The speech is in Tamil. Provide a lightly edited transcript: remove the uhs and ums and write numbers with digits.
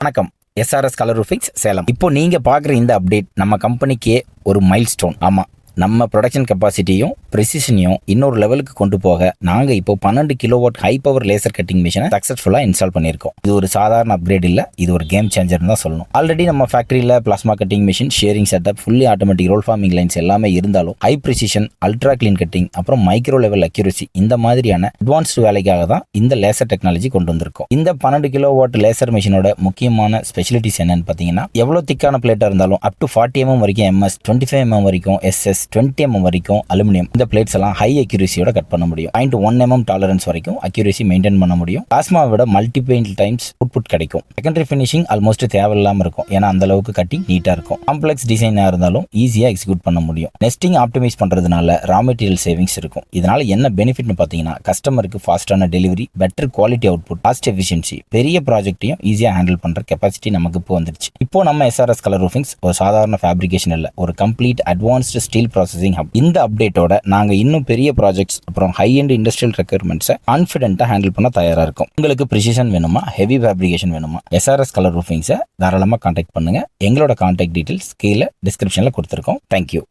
வணக்கம். SRS colour roofings Salem. இப்போ நீங்க பாக்குற இந்த அப்டேட் நம்ம கம்பெனிக்கே ஒரு மைல் ஸ்டோன். ஆமா, நம்ம ப்ரொடக்ஷன் கெப்பாசிட்டியும் ப்ரெசிஷனையும் இன்னொரு லெவலுக்கு கொண்டு போக நாங்கள் இப்போ 12 kilowatt high power laser cutting மிஷினை சக்ஸஸ்ஃபுல்லாக இன்ஸ்டால் பண்ணியிருக்கோம். இது ஒரு சாதாரண அப்கிரேட் இல்லை, இது ஒரு கேம் சேஞ்சர்னு தான் சொல்லணும். ஆல்ரெடி நம்ம ஃபேக்டரியில் plasma cutting machine, shearing setup, fully automatic roll forming lines எல்லாமே இருந்தாலும் high precision, ultra clean cutting, அப்புறம் மைக்ரோ லெவல் அக்யூரசி இந்த மாதிரியான அட்வான்ஸ்டு வேலைக்காக தான் இந்த லேசர் டெக்னாலஜி கொண்டு வந்திருக்கோம். இந்த 12 கிலோவாட் லேசர் மிஷினோட முக்கியமான ஸ்பெஷலிட்டிஸ் என்னன்னு பார்த்தீங்கன்னா, எவ்வளோ திக்கான பிளேட்டாக இருந்தாலும் அப் டு 40 mm வரைக்கும் MS, 25 mm வரைக்கும் SS, 20 mm வரைக்கும் அலுமினியம் இந்த பிளேட்ஸ் எல்லாம் ஹை அக்யூரசியோட கட் பண்ண முடியும். 0.1 mm டாலரன்ஸ் வரைக்கும் அக்யூரசி மெயின்டைன் பண்ண முடியும். பிளாஸ்மா விட மல்டிபிள் டைம்ஸ் அவுட்புட் கிடைக்கும். செகண்டரி ஃபினிஷிங் ஆல்மோஸ்ட் தேவையில்லாம இருக்கும், ஏன்னா அந்த அளவுக்கு கட்டிங் நீட்டா இருக்கும். காம்ப்ளெக்ஸ் டிசைனா இருந்தாலும் ஈஸியா எக்ஸிக்யூட் பண்ண முடியும். நெஸ்டிங் ஆப்டிமைஸ் பண்றதுனால ரா மெட்டீரியல் சேவிங்ஸ் இருக்கும். இதனால என்ன பெனிஃபிட்னு பாத்தீங்கன்னா, கஸ்டமருக்கு ஃபாஸ்டான delivery, better quality output, cost efficiency, பெரிய ப்ராஜெக்ட்டையும் ஈஸியா ஹேண்டில் பண்ற கெப்பாசிட்டி நமக்கு இப்போ வந்துருச்சு. இப்போ நம்ம எஸ்ஆர்எஸ் கலர் ரூஃபிங்ஸ் ஒரு சாதாரண ஃபேப்ரிகேஷன் இல்ல, ஒரு complete advanced steel processing hub. இந்த அப்டேட்டோட நாங்க இன்னும் பெரிய ப்ராஜெக்ட்ஸ் அப்புறம் ஹை எண்ட் இண்டஸ்ட்ரியல் ரெக்யர்மெண்ட்ஸை கான்ஃபிடென்ட்டா ஹேண்டில் பண்ண தயாரா இருக்கும். உங்களுக்கு ப்ரிசிஷன் வேணுமா, ஹெவி ஃபேப்ரிகேஷன் வேணுமா, எஸ்ஆர்எஸ் கலர் ரூஃபிங்ஸை தாராளமாக கான்டாக்ட் பண்ணுங்க. எங்களோட கான்டாக்ட் டீடைல்ஸ் கீழே டிஸ்கிரிப்ஷன்ல கொடுத்துருக்கோம். தேங்க்யூ.